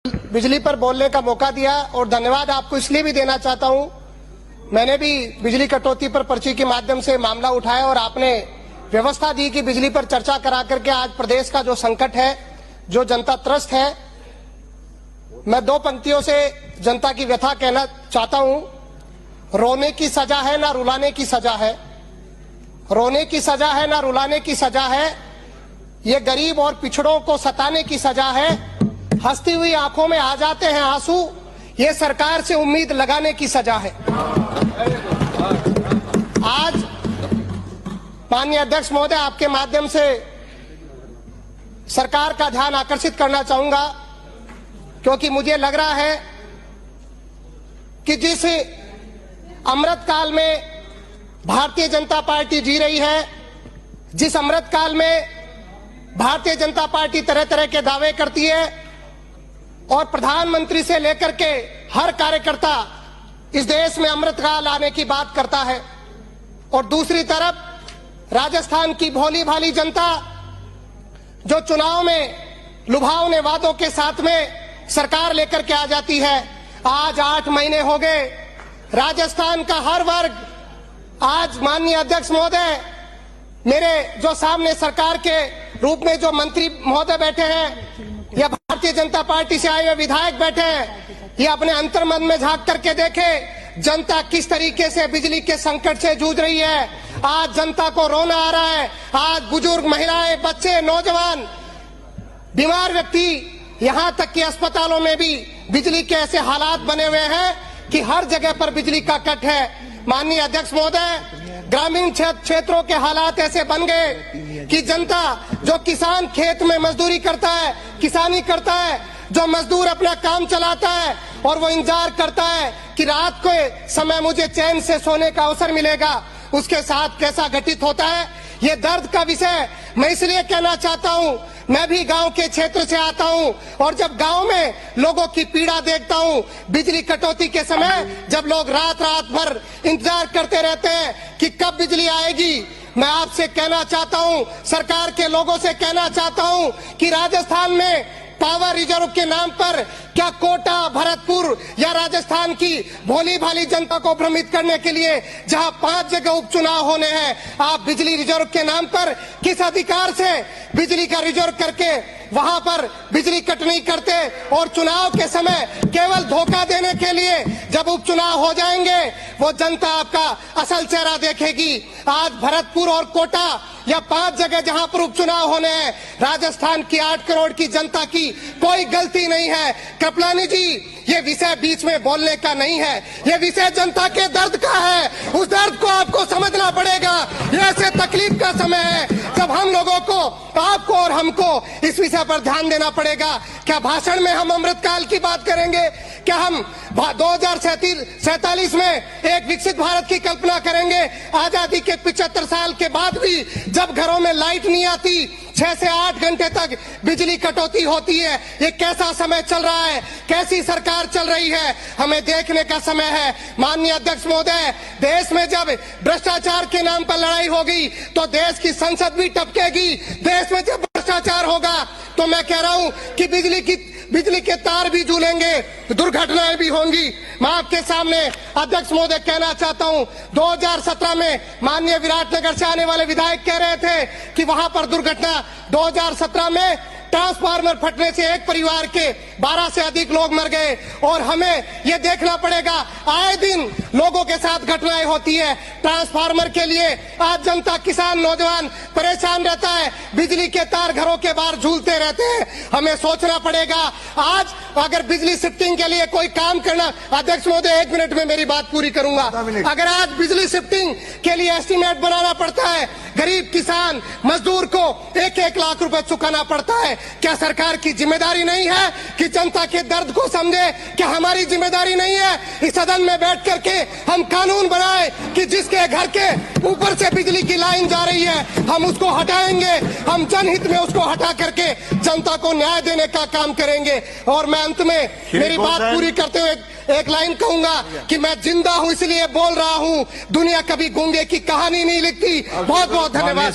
बिजली पर बोलने का मौका दिया और धन्यवाद आपको इसलिए भी देना चाहता हूं। मैंने भी बिजली कटौती पर पर्ची के माध्यम से मामला उठाया और आपने व्यवस्था दी कि बिजली पर चर्चा करा करके आज प्रदेश का जो संकट है, जो जनता त्रस्त है, मैं दो पंक्तियों से जनता की व्यथा कहना चाहता हूं। रोने की सजा है ना रुलाने की सजा है, रोने की सजा है ना रुलाने की सजा है, ये गरीब और पिछड़ों को सताने की सजा है। हंसती हुई आंखों में आ जाते हैं आंसू, ये सरकार से उम्मीद लगाने की सजा है। आज माननीय अध्यक्ष महोदय, आपके माध्यम से सरकार का ध्यान आकर्षित करना चाहूंगा, क्योंकि मुझे लग रहा है कि जिस अमृत काल में भारतीय जनता पार्टी जी रही है, जिस अमृत काल में भारतीय जनता पार्टी तरह तरह के दावे करती है और प्रधानमंत्री से लेकर के हर कार्यकर्ता इस देश में अमृतकाल आने की बात करता है, और दूसरी तरफ राजस्थान की भोली भाली जनता जो चुनाव में लुभावने वादों के साथ में सरकार लेकर के आ जाती है। आज 8 महीने हो गए, राजस्थान का हर वर्ग आज माननीय अध्यक्ष महोदय, मेरे जो सामने सरकार के रूप में जो मंत्री महोदय बैठे हैं या भारतीय जनता पार्टी से आए हुए विधायक बैठे हैं, ये अपने अंतर्मन में झांक करके देखे जनता किस तरीके से बिजली के संकट से जूझ रही है। आज जनता को रोना आ रहा है। आज बुजुर्ग, महिलाएं, बच्चे, नौजवान, बीमार व्यक्ति, यहां तक कि अस्पतालों में भी बिजली के ऐसे हालात बने हुए हैं कि हर जगह पर बिजली का कट है। माननीय अध्यक्ष महोदय, ग्रामीण क्षेत्रों के हालात ऐसे बन गए कि जनता, जो किसान खेत में मजदूरी करता है, किसानी करता है, जो मजदूर अपना काम चलाता है और वो इंतजार करता है कि रात के समय मुझे चैन से सोने का अवसर मिलेगा, उसके साथ कैसा घटित होता है। ये दर्द का विषय मैं इसलिए कहना चाहता हूं, मैं भी गांव के क्षेत्र से आता हूं और जब गांव में लोगों की पीड़ा देखता हूं, बिजली कटौती के समय जब लोग रात रात भर इंतजार करते रहते हैं कि कब बिजली आएगी, मैं आपसे कहना चाहता हूं, सरकार के लोगों से कहना चाहता हूं कि राजस्थान में पावर रिजर्व के नाम पर क्या कोटा, भरतपुर या राजस्थान की भोली भाली जनता को भ्रमित करने के लिए जहां 5 जगह उपचुनाव होने हैं, आप बिजली रिजर्व के नाम पर किस अधिकार से बिजली का रिजर्व करके वहां पर बिजली कट नहीं करते, और चुनाव के समय केवल धोखा देने के लिए जब उपचुनाव हो जाएंगे वो जनता आपका असल चेहरा देखेगी। आज भरतपुर और कोटा या 5 जगह जहां पर उपचुनाव होने हैं, राजस्थान की 8 करोड़ की जनता की कोई गलती नहीं है। कृपलानी जी, ये विषय बीच में बोलने का नहीं है, ये विषय जनता के दर्द का है। उस दर्द को आपको समझना पड़ेगा। ये ऐसे तकलीफ का समय है जब हम लोगों को, आपको और हमको इस विषय पर ध्यान देना पड़ेगा। क्या भाषण में हम अमृतकाल की बात करेंगे? क्या हम 2047 में एक विकसित भारत की कल्पना करेंगे? आजादी के 75 साल के बाद भी जब घरों में लाइट नहीं आती, 6 से 8 घंटे तक बिजली कटौती होती है, ये कैसा समय चल रहा है? कैसी सरकार चल रही है? हमें देखने का समय है। माननीय अध्यक्ष महोदय, देश में जब भ्रष्टाचार के नाम पर लड़ाई होगी तो देश की संसद भी टपकेगी। देश में जब भ्रष्टाचार होगा तो मैं कह रहा हूं कि बिजली के तार भी झूलेंगे, दुर्घटनाएं भी होंगी। मैं आपके सामने अध्यक्ष महोदय कहना चाहता हूं, 2017 में माननीय विराटनगर से आने वाले विधायक कह रहे थे कि वहां पर दुर्घटना 2017 में ट्रांसफार्मर फटने से एक परिवार के 12 से अधिक लोग मर गए। और हमें यह देखना पड़ेगा, आए दिन लोगों के साथ घटनाएं होती है। ट्रांसफार्मर के लिए आज जनता, किसान, नौजवान परेशान रहता है, बिजली के तार घरों के बाहर झूलते रहते हैं। हमें सोचना पड़ेगा। आज अगर बिजली शिफ्टिंग के लिए कोई काम करना, अध्यक्ष महोदय 1 मिनट में मेरी बात पूरी करूंगा। अगर आज बिजली शिफ्टिंग के लिए एस्टीमेट बनाना पड़ता है, गरीब किसान मजदूर को 1-1 लाख रुपए चुकाना पड़ता है, क्या सरकार की जिम्मेदारी नहीं है कि जनता के दर्द को समझे? क्या हमारी जिम्मेदारी नहीं है इस सदन में बैठ करके हम कानून बनाए कि जिसके घर के ऊपर से बिजली की लाइन जा रही है हम उसको हटाएंगे, हम जनहित में उसको हटा करके जनता को न्याय देने का काम करेंगे। और मैं अंत में मेरी बात पूरी करते हुए एक लाइन कहूंगा कि मैं जिंदा हूं इसलिए बोल रहा हूं, दुनिया कभी गूंगे की कहानी नहीं लिखती। बहुत बहुत धन्यवाद।